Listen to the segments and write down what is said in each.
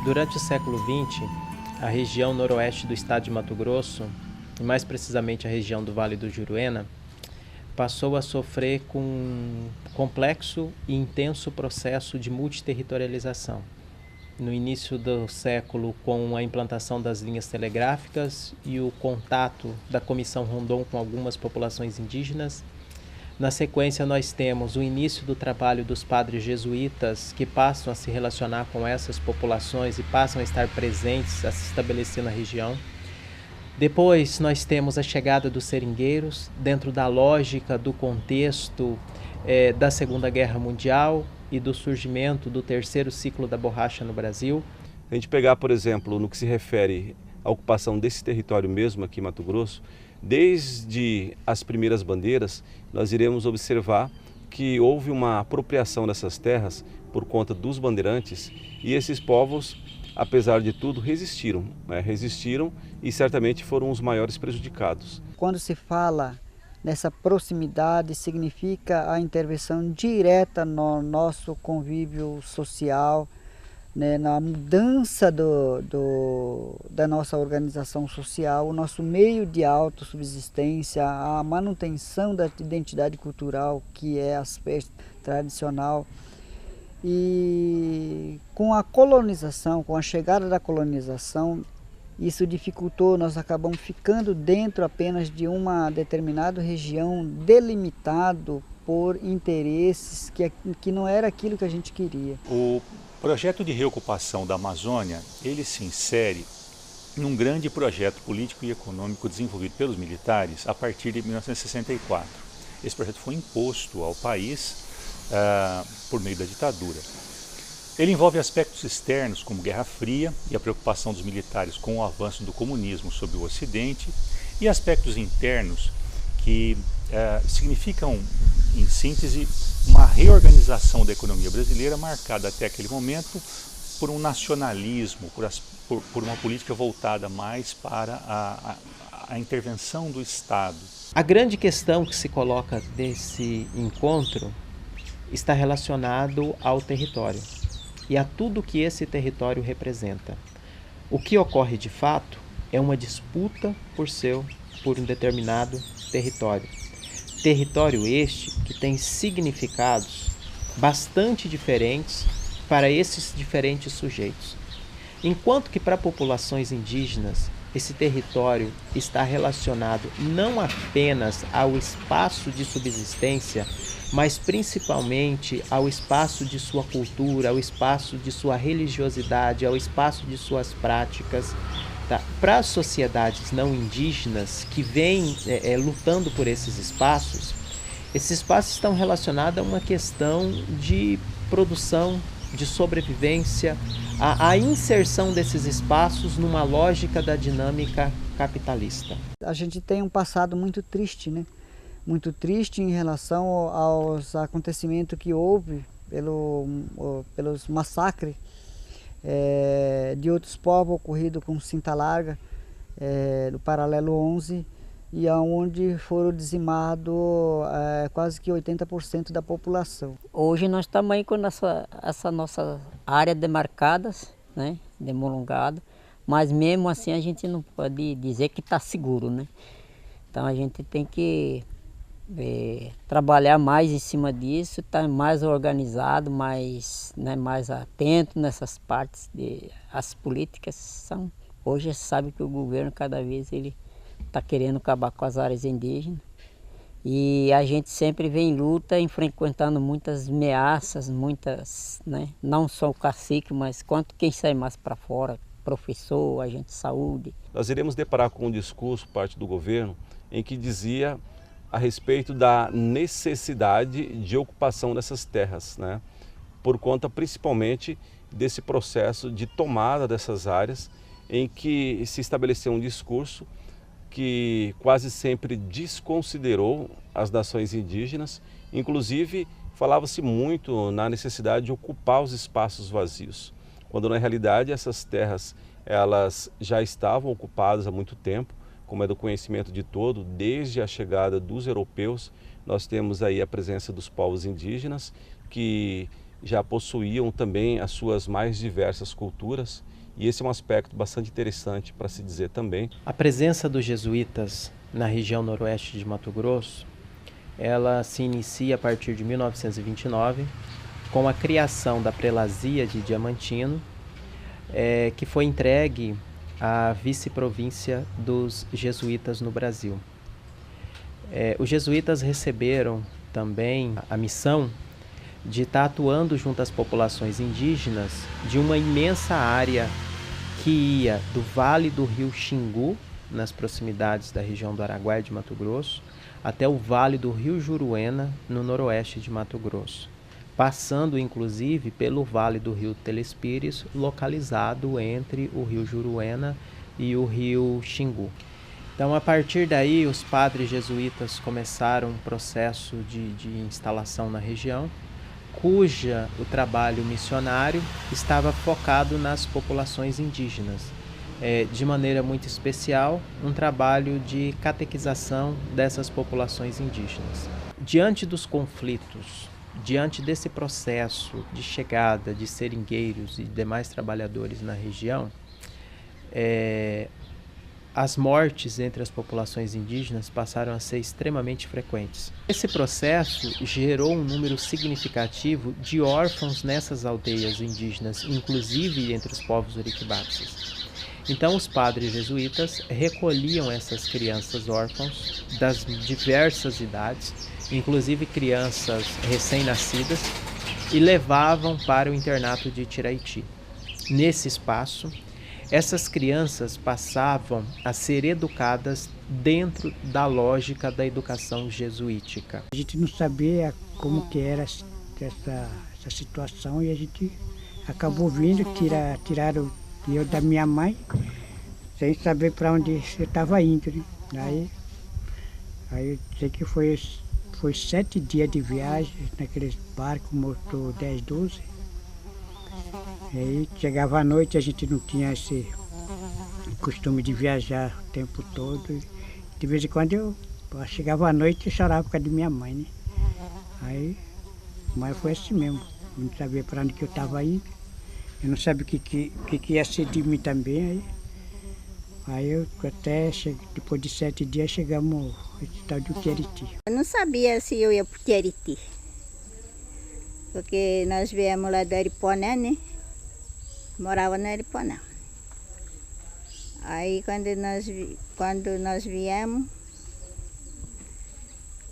Durante o século XX, a região noroeste do estado de Mato Grosso, e mais precisamente a região do Vale do Juruena, passou a sofrer com um complexo e intenso processo de multiterritorialização. No início do século, com a implantação das linhas telegráficas e o contato da Comissão Rondon com algumas populações indígenas. Na sequência, nós temos o início do trabalho dos padres jesuítas, que passam a se relacionar com essas populações e passam a estar presentes, a se estabelecer na região. Depois, nós temos a chegada dos seringueiros, dentro da lógica do contexto da Segunda Guerra Mundial e do surgimento do terceiro ciclo da borracha no Brasil. A gente pegar, por exemplo, no que se refere à ocupação desse território mesmo aqui em Mato Grosso, desde as primeiras bandeiras, nós iremos observar que houve uma apropriação dessas terras por conta dos bandeirantes e esses povos, apesar de tudo, resistiram e certamente foram os maiores prejudicados. Quando se fala nessa proximidade, significa a intervenção direta no nosso convívio social, né, na mudança da nossa organização social, o nosso meio de autossubsistência, a manutenção da identidade cultural, que é aspecto tradicional. E com a colonização, com a chegada da colonização, isso dificultou, nós acabamos ficando dentro apenas de uma determinada região, delimitado por interesses que não era aquilo que a gente queria. O projeto de reocupação da Amazônia, ele se insere num grande projeto político e econômico desenvolvido pelos militares a partir de 1964. Esse projeto foi imposto ao país por meio da ditadura. Ele envolve aspectos externos como Guerra Fria e a preocupação dos militares com o avanço do comunismo sobre o Ocidente e aspectos internos que significam, em síntese, uma reorganização da economia brasileira marcada até aquele momento por um nacionalismo, por uma política voltada mais para a intervenção do Estado. A grande questão que se coloca nesse encontro está relacionado ao território e a tudo que esse território representa. O que ocorre de fato é uma disputa por um determinado território. Território este que tem significados bastante diferentes para esses diferentes sujeitos. Enquanto que para populações indígenas, esse território está relacionado não apenas ao espaço de subsistência, mas principalmente ao espaço de sua cultura, ao espaço de sua religiosidade, ao espaço de suas práticas. Tá? Para as sociedades não indígenas que vêm lutando por esses espaços estão relacionados a uma questão de produção, de sobrevivência, a inserção desses espaços numa lógica da dinâmica capitalista. A gente tem um passado muito triste, né? Muito triste em relação aos acontecimentos que houve pelos massacres de outros povos ocorridos com Cinta Larga, no paralelo 11, e aonde foram dizimados quase que 80% da população. Hoje nós estamos aí com essa nossa área demarcada, né, demolongada, mas mesmo assim a gente não pode dizer que está seguro, né? Então a gente tem que trabalhar mais em cima disso, estar mais organizado, mais atento nessas partes. As políticas são... Hoje se sabe que o governo cada vez ele está querendo acabar com as áreas indígenas. E a gente sempre vem em luta, enfrentando muitas ameaças, né? Não só o cacique, mas quanto quem sai mais para fora, professor, agente de saúde. Nós iremos deparar com um discurso por parte do governo em que dizia a respeito da necessidade de ocupação dessas terras, né? Por conta principalmente desse processo de tomada dessas áreas em que se estabeleceu um discurso que quase sempre desconsiderou as nações indígenas, inclusive falava-se muito na necessidade de ocupar os espaços vazios, quando na realidade essas terras elas já estavam ocupadas há muito tempo, como é do conhecimento de todo, desde a chegada dos europeus, nós temos aí a presença dos povos indígenas que já possuíam também as suas mais diversas culturas E esse é um aspecto bastante interessante para se dizer também. A presença dos jesuítas na região noroeste de Mato Grosso, ela se inicia a partir de 1929, com a criação da prelazia de Diamantino, que foi entregue à vice-província dos jesuítas no Brasil. Os jesuítas receberam também a missão de estar atuando junto às populações indígenas de uma imensa área que ia do Vale do Rio Xingu, nas proximidades da região do Araguaia de Mato Grosso, até o Vale do Rio Juruena, no noroeste de Mato Grosso, passando inclusive pelo Vale do Rio Telespires, localizado entre o Rio Juruena e o Rio Xingu. Então, a partir daí, os padres jesuítas começaram um processo de instalação na região, cuja o trabalho missionário estava focado nas populações indígenas. De maneira muito especial, um trabalho de catequização dessas populações indígenas. Diante dos conflitos, diante desse processo de chegada de seringueiros e demais trabalhadores na região, as mortes entre as populações indígenas passaram a ser extremamente frequentes. Esse processo gerou um número significativo de órfãos nessas aldeias indígenas, inclusive entre os povos oriquibaxas. Então, os padres jesuítas recolhiam essas crianças órfãos das diversas idades, inclusive crianças recém-nascidas, e levavam para o internato de Tiraiti. Nesse espaço, essas crianças passavam a ser educadas dentro da lógica da educação jesuítica. A gente não sabia como que era essa situação e a gente acabou vindo, tiraram eu da minha mãe, sem saber para onde eu estava indo. Né? Aí eu sei que foi 7 dias de viagem naqueles barcos, motor 10, 12. Aí chegava à noite, a gente não tinha esse costume de viajar o tempo todo. De vez em quando eu chegava à noite e chorava por causa de minha mãe, né? Aí, mas foi assim mesmo, eu não sabia para onde que eu estava indo. Eu não sabia o que ia ser de mim também. Aí eu até, depois de 7 dias, chegamos ao hospital do Tiraiti. Eu não sabia se eu ia para o Tiraiti, porque nós viemos lá do Aripuanã, né? Morava no Aripuanã. Aí quando nós viemos,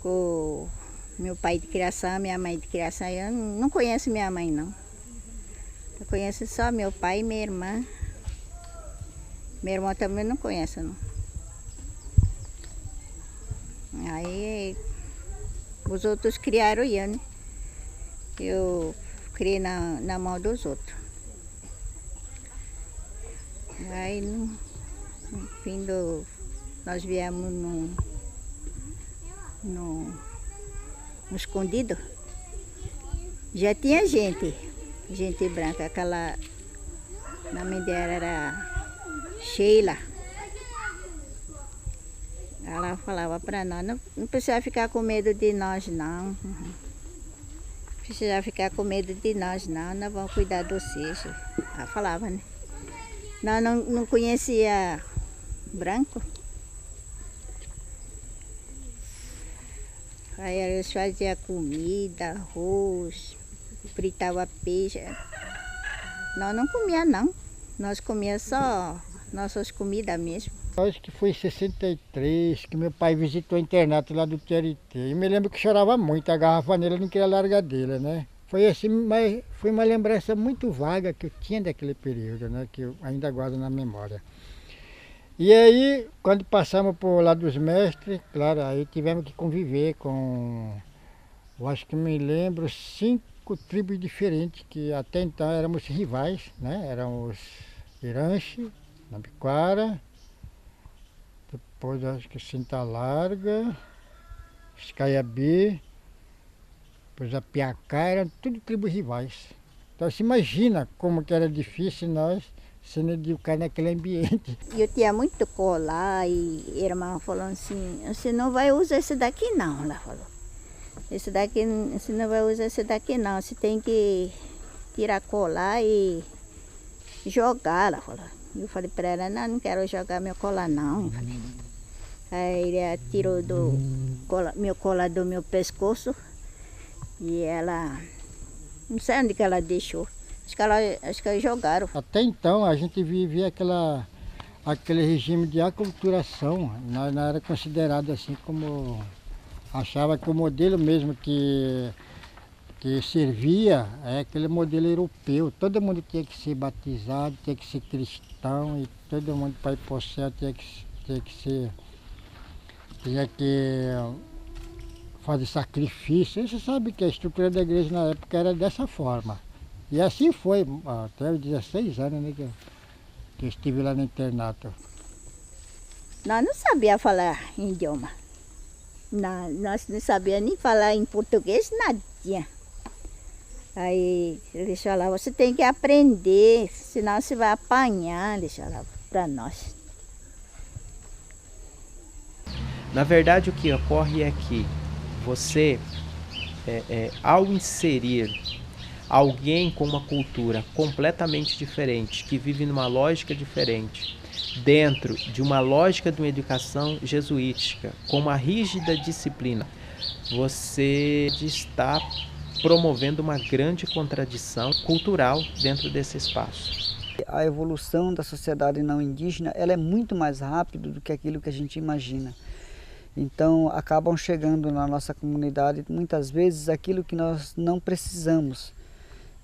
com meu pai de criação, minha mãe de criação, eu não conheço minha mãe não. Eu conheço só meu pai e minha irmã. Meu irmão também não conhece não. Aí os outros criaram eu, né? Eu criei na mão dos outros. Aí no fim nós viemos no escondido. Já tinha gente branca, aquela, o nome dela era Sheila. Ela falava para nós, não precisa ficar com medo de nós não. Não precisa ficar com medo de nós nós vamos cuidar de vocês. Ela falava, né? Nós não conhecia branco. Aí eles faziam comida, arroz, fritavam peixe. Nós não comia não. Nós comia só nossas comidas mesmo. Acho que foi em 63 que meu pai visitou o internato lá do Tiraiti. Eu me lembro que chorava muito, a garrafa nele não queria largar dele, né? Foi assim, mas foi uma lembrança muito vaga que eu tinha daquele período, né? Que eu ainda guardo na memória. E aí, quando passamos por lá dos mestres, claro, aí tivemos que conviver com, eu acho que me lembro, 5 tribos diferentes, que até então éramos rivais, né? Eram os Iranche, Nambiquara, depois acho que Cinta Larga, os Caiabi, depois a Piacá, eram tudo tribos rivais. Então se imagina como que era difícil nós sendo educados naquele ambiente. Eu tinha muito colar e a irmã falou assim, você não vai usar esse daqui não, ela falou. Esse daqui, você não vai usar esse daqui não, você tem que tirar colar e jogar, ela falou. Eu falei para ela, não quero jogar meu colar não. Aí ele tirou meu colar do meu pescoço e ela, não sei onde que ela deixou. Acho que elas jogaram. Até então a gente vivia aquele regime de aculturação. Nós não era considerado assim como... Achava que o modelo mesmo que servia é aquele modelo europeu. Todo mundo tinha que ser batizado, tinha que ser cristão, e todo mundo para ir para o céu tinha que fazer sacrifício. Você sabe que a estrutura da igreja na época era dessa forma. E assim foi, até os 16 anos, né, que eu estive lá no internato. Nós não sabíamos falar idioma. Nós não sabíamos nem falar em português, nadinha. Aí eles falavam, você tem que aprender, senão você vai apanhar, eles falavam para nós. Na verdade, o que ocorre é que você, ao inserir alguém com uma cultura completamente diferente, que vive numa lógica diferente, dentro de uma lógica de uma educação jesuítica, com uma rígida disciplina, você está promovendo uma grande contradição cultural dentro desse espaço. A evolução da sociedade não indígena, ela é muito mais rápida do que aquilo que a gente imagina. Então, acabam chegando na nossa comunidade, muitas vezes, aquilo que nós não precisamos.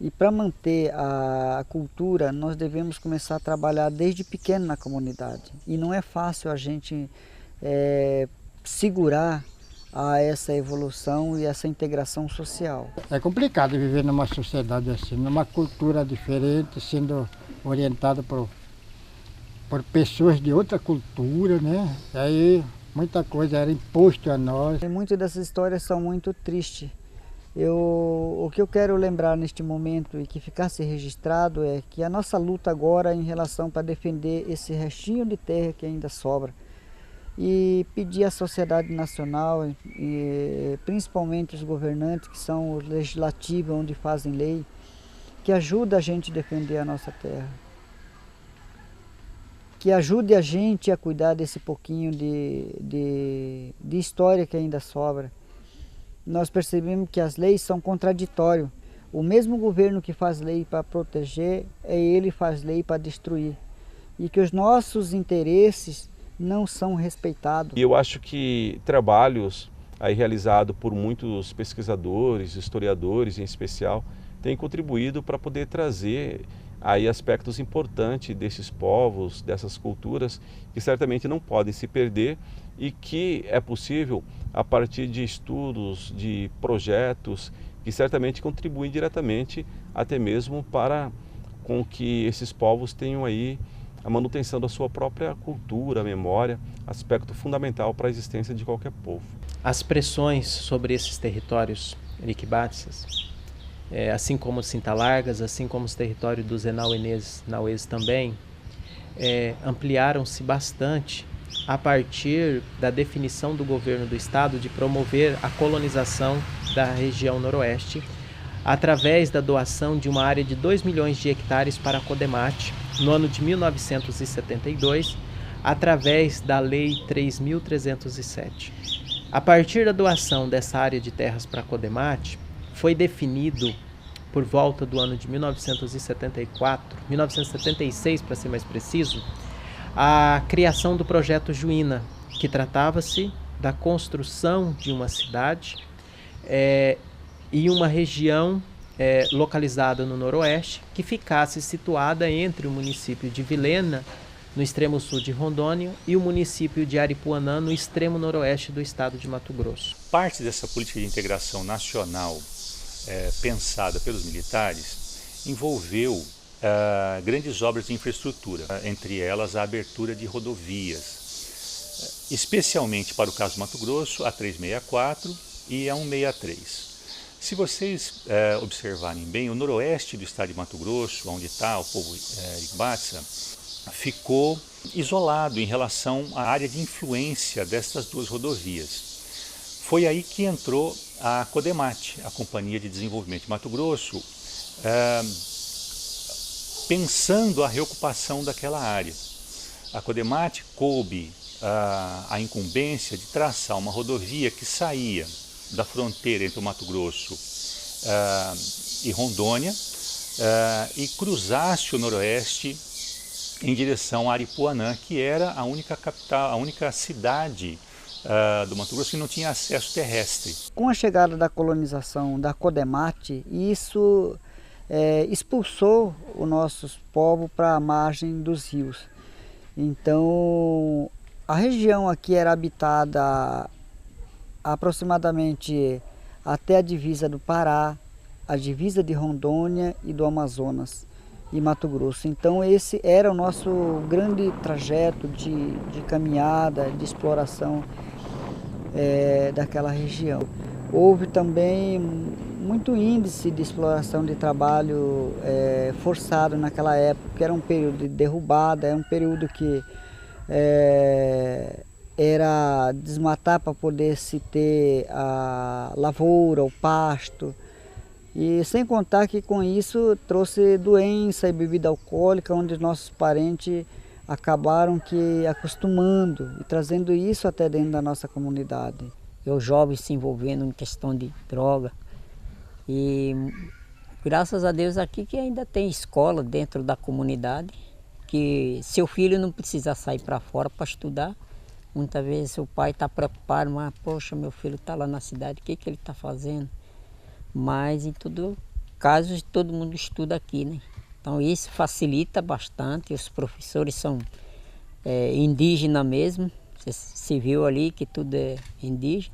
E para manter a cultura, nós devemos começar a trabalhar desde pequeno na comunidade. E não é fácil a gente segurar a essa evolução e essa integração social. É complicado viver numa sociedade assim, numa cultura diferente, sendo orientado por pessoas de outra cultura, né? E aí muita coisa era imposto a nós. E muitas dessas histórias são muito tristes. O que eu quero lembrar neste momento e que ficasse registrado é que a nossa luta agora em relação para defender esse restinho de terra que ainda sobra e pedir à sociedade nacional e principalmente os governantes que são os legislativos onde fazem lei, que ajude a gente a defender a nossa terra, que ajude a gente a cuidar desse pouquinho de história que ainda sobra. Nós percebemos que as leis são contraditórias. O mesmo governo que faz lei para proteger, ele faz lei para destruir. E que os nossos interesses não são respeitados. E eu acho que trabalhos aí realizados por muitos pesquisadores, historiadores em especial, têm contribuído para poder trazer aí aspectos importantes desses povos, dessas culturas, que certamente não podem se perder e que é possível a partir de estudos, de projetos, que certamente contribuem diretamente até mesmo para com que esses povos tenham aí a manutenção da sua própria cultura, memória, aspecto fundamental para a existência de qualquer povo. As pressões sobre esses territórios riquibatzas, assim como os Cintalargas, assim como os territórios dos Enauês também, ampliaram-se bastante a partir da definição do governo do estado de promover a colonização da região noroeste através da doação de uma área de 2 milhões de hectares para a Codemate no ano de 1972, através da Lei 3.307. A partir da doação dessa área de terras para a Codemate, foi definido por volta do ano de 1976 para ser mais preciso, a criação do projeto Juína, que tratava-se da construção de uma cidade e uma região localizada no noroeste, que ficasse situada entre o município de Vilhena, no extremo sul de Rondônia, e o município de Aripuanã, no extremo noroeste do estado de Mato Grosso. Parte dessa política de integração nacional pensada pelos militares envolveu grandes obras de infraestrutura, entre elas a abertura de rodovias, especialmente para o caso do Mato Grosso, a 364 e a 163. Se vocês observarem bem, o noroeste do estado de Mato Grosso, onde está o povo riquibatza, ficou isolado em relação à área de influência dessas duas rodovias. Foi aí que entrou a Codemate, a Companhia de Desenvolvimento de Mato Grosso, pensando a reocupação daquela área. A Codemate coube a incumbência de traçar uma rodovia que saía da fronteira entre o Mato Grosso e Rondônia e cruzasse o noroeste em direção a Aripuanã, que era a única capital, a única cidade do Mato Grosso que não tinha acesso terrestre. Com a chegada da colonização da Codemate, isso expulsou os nossos povos para a margem dos rios. Então, a região aqui era habitada aproximadamente até a divisa do Pará, a divisa de Rondônia e do Amazonas e Mato Grosso. Então esse era o nosso grande trajeto de caminhada, de exploração daquela região. Houve também muito índice de exploração de trabalho forçado naquela época, que era um período de derrubada, era um período que era desmatar para poder se ter a lavoura, o pasto. E sem contar que com isso trouxe doença e bebida alcoólica, onde nossos parentes acabaram que acostumando e trazendo isso até dentro da nossa comunidade. Os jovens se envolvendo em questão de droga. E graças a Deus aqui que ainda tem escola dentro da comunidade, que seu filho não precisa sair para fora para estudar. Muitas vezes o pai está preocupado, mas poxa, meu filho está lá na cidade, o que ele está fazendo? Mas em todo caso todo mundo estuda aqui, né? Então isso facilita bastante, os professores são indígenas mesmo, você se viu ali que tudo é indígena.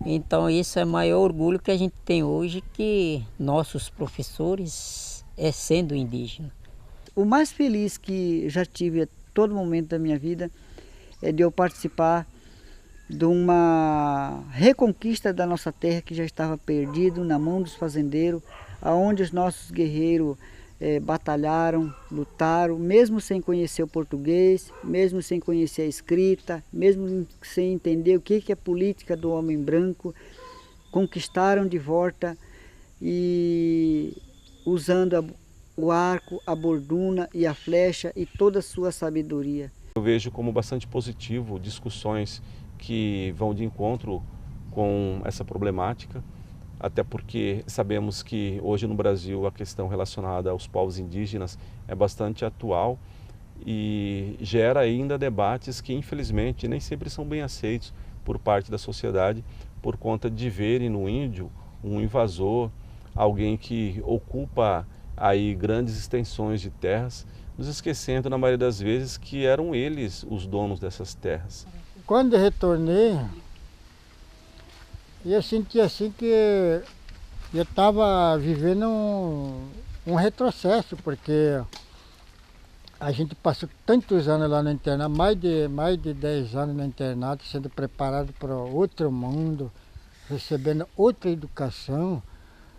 Então isso é o maior orgulho que a gente tem hoje, que nossos professores sendo indígenas. O mais feliz que já tive a todo momento da minha vida é de eu participar de uma reconquista da nossa terra que já estava perdido na mão dos fazendeiros, aonde os nossos guerreiros batalharam, lutaram, mesmo sem conhecer o português, mesmo sem conhecer a escrita, mesmo sem entender o que é a política do homem branco, conquistaram de volta e usando o arco, a borduna e a flecha e toda a sua sabedoria. Eu vejo como bastante positivo discussões que vão de encontro com essa problemática, até porque sabemos que hoje no Brasil a questão relacionada aos povos indígenas é bastante atual e gera ainda debates que infelizmente nem sempre são bem aceitos por parte da sociedade, por conta de verem no índio um invasor, alguém que ocupa aí grandes extensões de terras, nos esquecendo na maioria das vezes que eram eles os donos dessas terras. Quando eu retornei, eu senti assim que eu estava vivendo um retrocesso, porque a gente passou tantos anos lá no internato, mais de 10 anos no internato, sendo preparado para outro mundo, recebendo outra educação,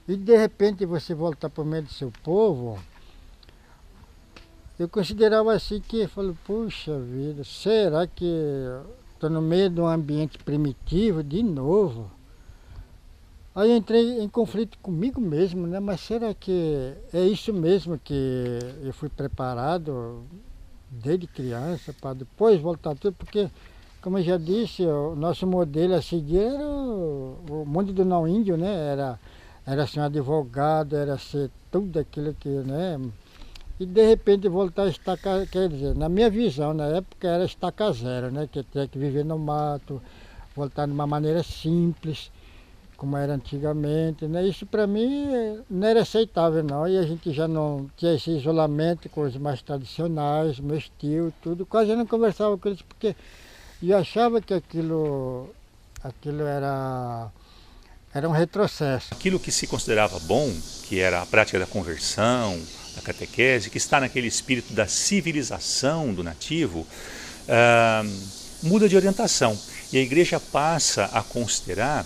e de repente você voltar para o meio do seu povo. Eu considerava assim que, eu falei, puxa vida, será que estou no meio de um ambiente primitivo de novo? Aí eu entrei em conflito comigo mesmo, né? Mas será que é isso mesmo que eu fui preparado desde criança para depois voltar tudo? Porque, como eu já disse, o nosso modelo a seguir era o mundo do não índio, né? Era ser um advogado, era ser tudo aquilo que, né? E de repente voltar a estacar, quer dizer, na minha visão, na época era estaca zero, né? Que tinha que viver no mato, voltar de uma maneira simples, como era antigamente, né? Isso para mim não era aceitável não, e a gente já não tinha esse isolamento com os mais tradicionais, meus tios, tudo, quase eu não conversava com eles, porque eu achava que aquilo era um retrocesso. Aquilo que se considerava bom, que era a prática da conversão, da catequese, que está naquele espírito da civilização do nativo, muda de orientação. E a igreja passa a considerar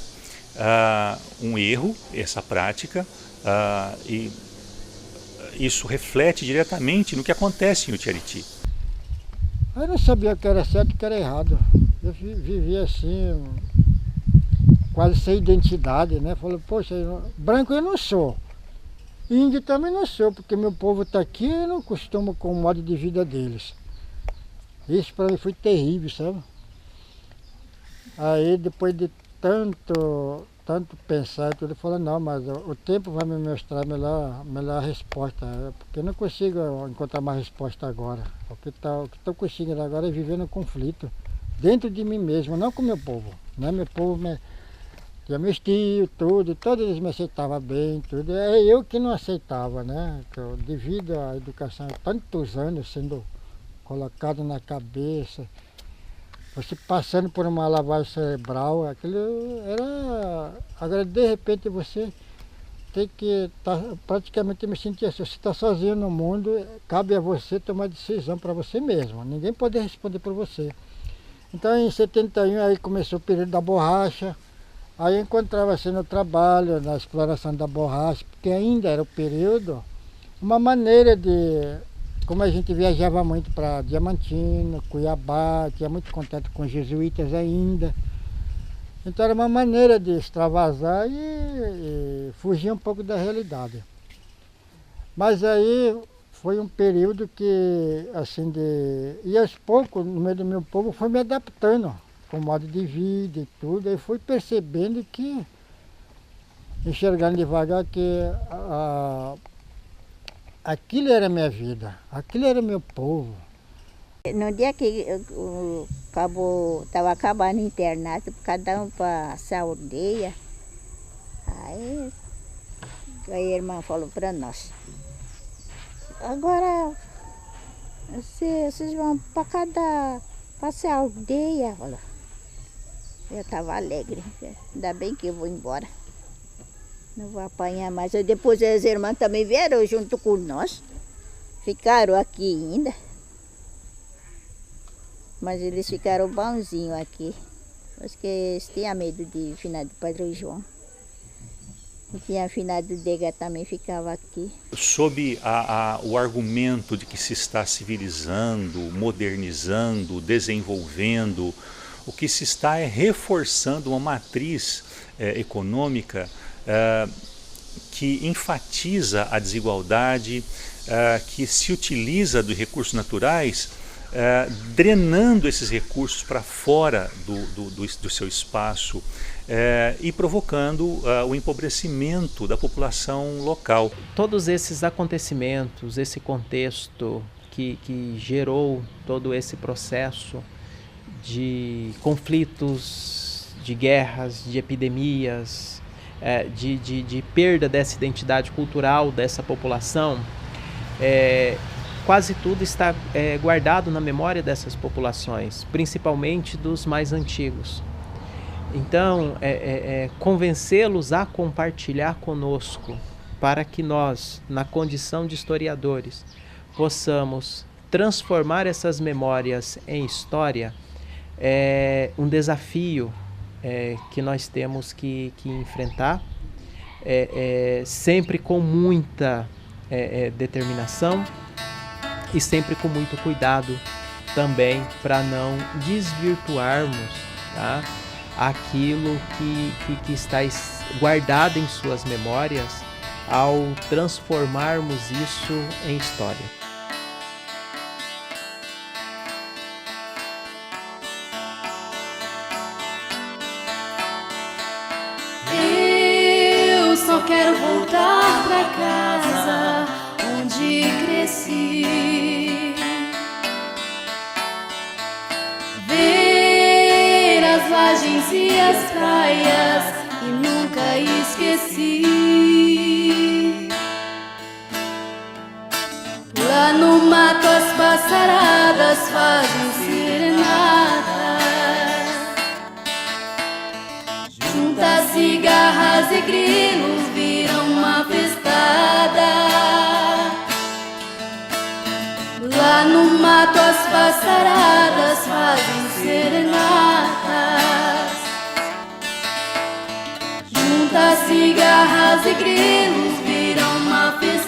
um erro, essa prática, e isso reflete diretamente no que acontece em Utiariti. Eu não sabia o que era certo e o que era errado. Eu vivia assim, quase sem identidade, né? Falei, poxa, branco eu não sou. Índio também não sou, porque meu povo está aqui e eu não costumo com o modo de vida deles. Isso para mim foi terrível, sabe? Aí depois de tanto pensar, eu falei, não, mas o tempo vai me mostrar a melhor resposta, porque eu não consigo encontrar mais resposta agora. O que estou conseguindo agora é viver no conflito, dentro de mim mesmo, não com o meu povo. Né? Meu povo, tinha meus tios, todos eles me aceitavam bem, tudo. É eu que não aceitava, né? Devido à educação, tantos anos sendo colocado na cabeça, você passando por uma lavagem cerebral, aquilo era... Agora, de repente, você tem que praticamente me sentir assim, você está sozinho no mundo, cabe a você tomar decisão para você mesmo, ninguém pode responder por você. Então, em 71, aí começou o período da borracha, aí eu encontrava assim no trabalho, na exploração da borracha, porque ainda era o período, uma maneira de... Como a gente viajava muito para Diamantino, Cuiabá, tinha muito contato com jesuítas ainda. Então era uma maneira de extravasar e fugir um pouco da realidade. Mas aí foi um período que, assim, e aos poucos, no meio do meu povo, foi me adaptando com o modo de vida e tudo. Aí fui percebendo que, enxergando devagar que aquilo era minha vida, aquilo era meu povo. No dia que estava acabando o internato, cada um para essa aldeia, aí a irmã falou para nós, agora vocês vão para essa aldeia. Eu estava alegre, ainda bem que eu vou embora. Não vou apanhar mais. Depois as irmãs também vieram junto com nós. Ficaram aqui ainda. Mas eles ficaram bonzinhos aqui. Acho que eles tinham medo de finado do Padre João. E tinha finado Dega também ficava aqui. Sob o argumento de que se está civilizando, modernizando, desenvolvendo, o que se está é reforçando uma matriz econômica que enfatiza a desigualdade, que se utiliza dos recursos naturais, drenando esses recursos para fora do seu espaço e provocando o empobrecimento da população local. Todos esses acontecimentos, esse contexto que gerou todo esse processo de conflitos, de guerras, de epidemias, de perda dessa identidade cultural dessa população, quase tudo está guardado na memória dessas populações, principalmente dos mais antigos. Então, convencê-los a compartilhar conosco, para que nós, na condição de historiadores, possamos transformar essas memórias em história, é um desafio que nós temos que enfrentar, sempre com muita determinação e sempre com muito cuidado também, para não desvirtuarmos, tá, aquilo que está guardado em suas memórias, ao transformarmos isso em história. Eu só quero voltar pra casa onde cresci, ver as lajes e as praias que nunca esqueci. Lá no mato as passaradas fazem serenata, juntas cigarras e grilos viram uma festada. Lá no mato as passaradas fazem serenatas, juntas cigarras e grilos viram uma festada.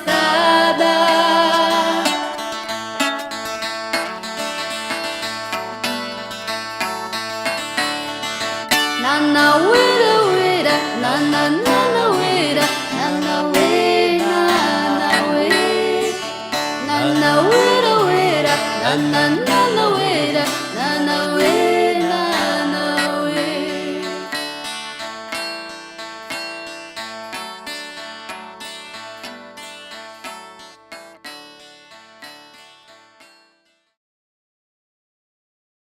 Nanauera, uera, nananauera, nanauera. na na wira wira, na na na na wira.